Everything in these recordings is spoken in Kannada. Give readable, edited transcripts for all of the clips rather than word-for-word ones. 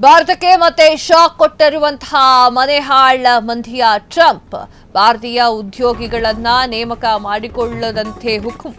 ಭಾರತಕ್ಕೆ ಮತ್ತೆ ಶಾಕ್ ಕೊಟ್ಟಿರುವಂತಹ ಮನೆಹಾಳ್ ಮಂದಿಯ ಟ್ರಂಪ್ ಭಾರತೀಯ ಉದ್ಯೋಗಿಗಳನ್ನ ನೇಮಕ ಮಾಡಿಕೊಳ್ಳದಂತೆ ಹುಕುಂ.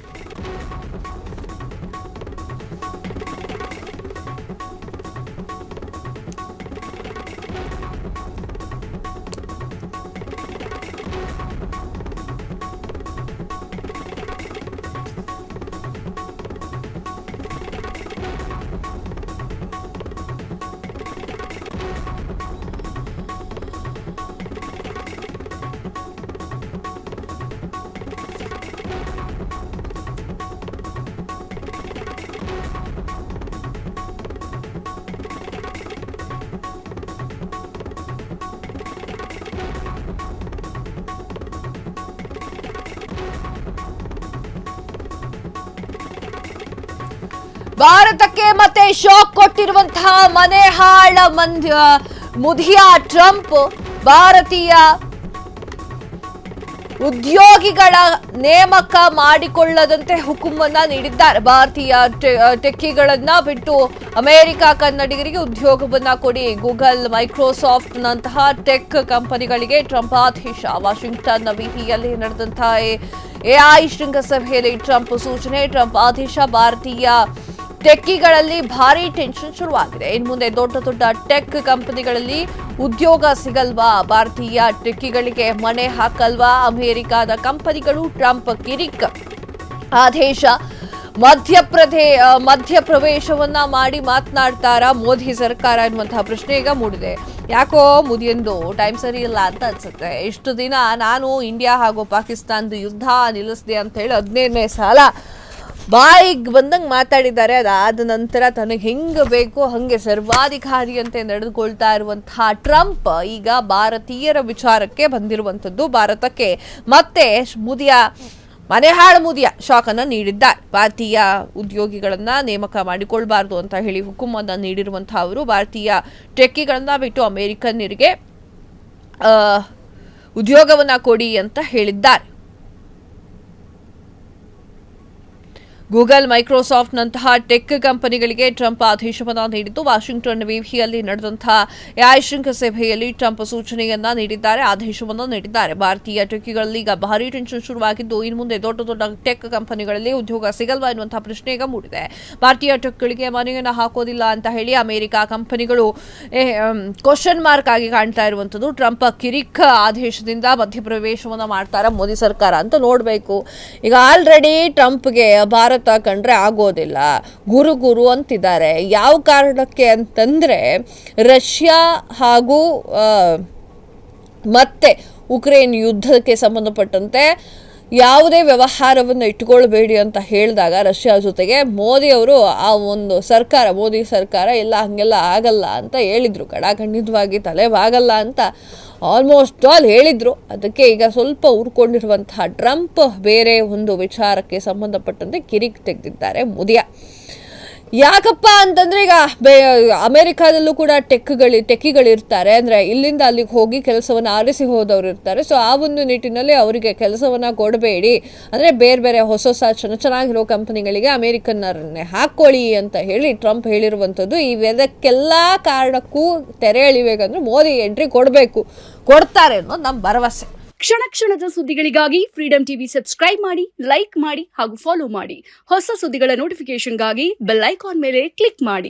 ಭಾರತಕ್ಕೆ ಮತ್ತೆ ಶಾಕ್ ಕೊಟ್ಟಿರುವಂತಹ ಮನೆಹಾಳ್ ಮುದಿಯ ಟ್ರಂಪ್ ಭಾರತೀಯ ಉದ್ಯೋಗಿಗಳ ನೇಮಕ ಮಾಡಿಕೊಳ್ಳದಂತೆ ಹುಕುಮನ್ನ ನೀಡಿದ್ದಾರೆ. ಭಾರತೀಯ ಟೆಕ್ಕಿಗಳನ್ನ ಬಿಟ್ಟು ಅಮೆರಿಕ ಕನ್ನಡಿಗರಿಗೆ ಉದ್ಯೋಗವನ್ನ ಕೊಡಿ. ಗೂಗಲ್, ಮೈಕ್ರೋಸಾಫ್ಟ್ ನಂತಹ ಟೆಕ್ ಕಂಪನಿಗಳಿಗೆ ಟ್ರಂಪ್ ಆದೇಶ. ವಾಷಿಂಗ್ಟನ್ ವಿಹಿಯಲ್ಲಿ ನಡೆದಂತಹ ಎಐ ಶೃಂಗಸಭೆಯಲ್ಲಿ ಟ್ರಂಪ್ ಸೂಚನೆ, ಟ್ರಂಪ್ ಆದೇಶ. ಭಾರತೀಯ ಟೆಕ್ಕಿಗಳಲ್ಲಿ ಭಾರಿ ಟೆನ್ಷನ್ ಶುರುವಾಗಿದೆ. ಇನ್ನು ಮುಂದೆ ದೊಡ್ಡ ದೊಡ್ಡ ಟೆಕ್ ಕಂಪನಿಗಳಲ್ಲಿ ಉದ್ಯೋಗ ಸಿಗಲ್ವಾ? ಭಾರತೀಯ ಟೆಕ್ಕಿಗಳಿಗೆ ಮಣೆ ಹಾಕಲ್ವಾ ಅಮೆರಿಕದ ಕಂಪನಿಗಳು? ಟ್ರಂಪ್ ಕಿರಿಕ್ ಆದೇಶ. ಮಧ್ಯಪ್ರವೇಶವನ್ನ ಮಾಡಿ ಮಾತನಾಡ್ತಾರಾ ಮೋದಿ ಸರ್ಕಾರ ಎನ್ನುವಂತಹ ಪ್ರಶ್ನೆ ಈಗ ಮೂಡಿದೆ. ಯಾಕೋ ಮೋದಿಯಂದು ಟೈಮ್ ಸರಿ ಇಲ್ಲ ಅಂತ ಅನ್ಸುತ್ತೆ. ಇಷ್ಟು ದಿನ ನಾನು ಇಂಡಿಯಾ ಹಾಗೂ ಪಾಕಿಸ್ತಾನದ ಯುದ್ಧ ನಿಲ್ಲಿಸಿದೆ ಅಂತ ಹೇಳಿ 15ನೇ ಸಾಲ ಬಾಯಿಗೆ ಬಂದಂಗೆ ಮಾತಾಡಿದ್ದಾರೆ. ಅದಾದ ನಂತರ ತನಗೆ ಹೆಂಗೆ ಬೇಕೋ ಹಾಗೆ ಸರ್ವಾಧಿಕಾರಿಯಂತೆ ನಡೆದುಕೊಳ್ತಾ ಇರುವಂತಹ ಟ್ರಂಪ್ ಈಗ ಭಾರತೀಯರ ವಿಚಾರಕ್ಕೆ ಬಂದಿರುವಂಥದ್ದು. ಭಾರತಕ್ಕೆ ಮತ್ತೆ ಮನೆಹಾಳ್ ಮುದಿಯ ಶಾಕ್ ಅನ್ನು ನೀಡಿದ್ದಾರೆ. ಭಾರತೀಯ ಉದ್ಯೋಗಿಗಳನ್ನ ನೇಮಕ ಮಾಡಿಕೊಳ್ಬಾರ್ದು ಅಂತ ಹೇಳಿ ಹುಕುಮನ್ನು ನೀಡಿರುವಂತಹ ಅವರು ಭಾರತೀಯ ಟೆಕ್ಕಿಗಳನ್ನ ಬಿಟ್ಟು ಅಮೆರಿಕನ್ನರಿಗೆ ಉದ್ಯೋಗವನ್ನ ಕೊಡಿ ಅಂತ ಹೇಳಿದ್ದಾರೆ. ಗೂಗಲ್, ಮೈಕ್ರೋಸಾಫ್ಟ್ ನಂತಹ ಟೆಕ್ ಕಂಪನಿಗಳಿಗೆ ಟ್ರಂಪ್ ಆದೇಶವನ್ನು ನೀಡಿದ್ದು. ವಾಷಿಂಗ್ಟನ್ ವಿಹಿಯಲ್ಲಿ ನಡೆದಂತಹ ಎಐ ಶೃಂಗಸಭೆಯಲ್ಲಿ ಟ್ರಂಪ್ ಸೂಚನೆಯನ್ನ ನೀಡಿದ್ದಾರೆ, ಆದೇಶವನ್ನು ನೀಡಿದ್ದಾರೆ. ಭಾರತೀಯ ಟೆಕ್ಕಿಗಳಲ್ಲಿ ಈಗ ಭಾರಿ ಟೆನ್ಷನ್ ಶುರುವಾಗಿದ್ದು, ಇನ್ನು ಮುಂದೆ ದೊಡ್ಡ ದೊಡ್ಡ ಟೆಕ್ ಕಂಪನಿಗಳಲ್ಲಿ ಉದ್ಯೋಗ ಸಿಗಲ್ವಾ ಎನ್ನುವಂತಹ ಪ್ರಶ್ನೆ ಈಗ ಮೂಡಿದೆ. ಭಾರತೀಯ ಟೆಕ್ಗಳಿಗೆ ಮನೆಯನ್ನು ಹಾಕೋದಿಲ್ಲ ಅಂತ ಹೇಳಿ ಅಮೆರಿಕ ಕಂಪನಿಗಳು ಕ್ವಶನ್ ಮಾರ್ಕ್ ಆಗಿ ಕಾಣ್ತಾ ಇರುವಂತದ್ದು. ಟ್ರಂಪ್ ಕಿರಿಕ್ ಆದೇಶದಿಂದ ಮಧ್ಯಪ್ರವೇಶವನ್ನು ಮಾಡ್ತಾರ ಮೋದಿ ಸರ್ಕಾರ ಅಂತ ನೋಡಬೇಕು. ಈಗ ಆಲ್ರೆಡಿ ಟ್ರಂಪ್ಗೆ ಭಾರತ ಕಂಡ್ರೆ ಆಗೋದಿಲ್ಲ, ಗುರು ಅಂತಿದ್ದಾರೆ. ಯಾವ ಕಾರಣಕ್ಕೆ ಅಂತಂದ್ರೆ ರಷ್ಯಾ ಹಾಗೂ ಮತ್ತೆ ಉಕ್ರೇನ್ ಯುದ್ಧಕ್ಕೆ ಸಂಬಂಧಪಟ್ಟಂತೆ ಯಾವುದೇ ವ್ಯವಹಾರವನ್ನು ಇಟ್ಕೊಳ್ಬೇಡಿ ಅಂತ ಹೇಳಿದಾಗ ರಷ್ಯಾ ಜೊತೆಗೆ ಮೋದಿ ಅವರು ಆ ಒಂದು ಮೋದಿ ಸರ್ಕಾರ ಇಲ್ಲ ಹಂಗೆಲ್ಲ ಆಗಲ್ಲ ಅಂತ ಹೇಳಿದ್ರು. ಕಡಾಖಂಡಿತವಾಗಿ ತಲೆಬಾಗಲ್ಲ ಅಂತ ಆಲ್ಮೋಸ್ಟ್ ಆಲ್ ಹೇಳಿದ್ರು. ಅದಕ್ಕೆ ಈಗ ಸ್ವಲ್ಪ ಉರ್ಕೊಂಡಿರುವಂತಹ ಟ್ರಂಪ್ ಬೇರೆ ಒಂದು ವಿಚಾರಕ್ಕೆ ಸಂಬಂಧಪಟ್ಟಂತೆ ಕಿರಿಕ್ ತೆಗೆದಿದ್ದಾರೆ ಮೋದಿಯ. ಯಾಕಪ್ಪ ಅಂತಂದ್ರೆ ಈಗ ಅಮೆರಿಕಾದಲ್ಲೂ ಕೂಡ ಟೆಕ್ಕಿಗಳಿರ್ತಾರೆ. ಅಂದ್ರೆ ಇಲ್ಲಿಂದ ಅಲ್ಲಿಗೆ ಹೋಗಿ ಕೆಲಸವನ್ನು ಆರಿಸಿ ಹೋದವರು ಇರ್ತಾರೆ. ಸೊ ಆ ಒಂದು ನಿಟ್ಟಿನಲ್ಲಿ ಅವರಿಗೆ ಕೆಲಸವನ್ನ ಕೊಡಬೇಡಿ, ಅಂದ್ರೆ ಬೇರೆ ಬೇರೆ ಹೊಸ ಚೆನ್ನಾಗಿರೋ ಕಂಪನಿಗಳಿಗೆ ಅಮೆರಿಕನ್ನರನ್ನೇ ಹಾಕೊಳ್ಳಿ ಅಂತ ಹೇಳಿ ಟ್ರಂಪ್ ಹೇಳಿರುವಂಥದ್ದು. ಇವೆಲ್ಲಕ್ಕೆಲ್ಲ ಕಾರಣಕ್ಕೂ ತೆರೆ ಎಳಿಬೇಕಂದ್ರೆ ಮೋದಿ ಎಂಟ್ರಿ ಕೊಡ್ತಾರೆ ಅನ್ನೋದು ನಮ್ಮ ಭರವಸೆ. ಕ್ಷಣ ಕ್ಷಣದ ಸುದ್ದಿಗಳಿಗಾಗಿ ಫ್ರೀಡಂ ಟಿವಿ ಸಬ್ಸ್ಕ್ರೈಬ್ ಮಾಡಿ, ಲೈಕ್ ಮಾಡಿ ಹಾಗೂ ಫಾಲೋ ಮಾಡಿ. ಹೊಸ ಸುದ್ದಿಗಳ ನೋಟಿಫಿಕೇಶನ್ಗಾಗಿ ಬೆಲ್ ಐಕಾನ್ ಮೇಲೆ ಕ್ಲಿಕ್ ಮಾಡಿ.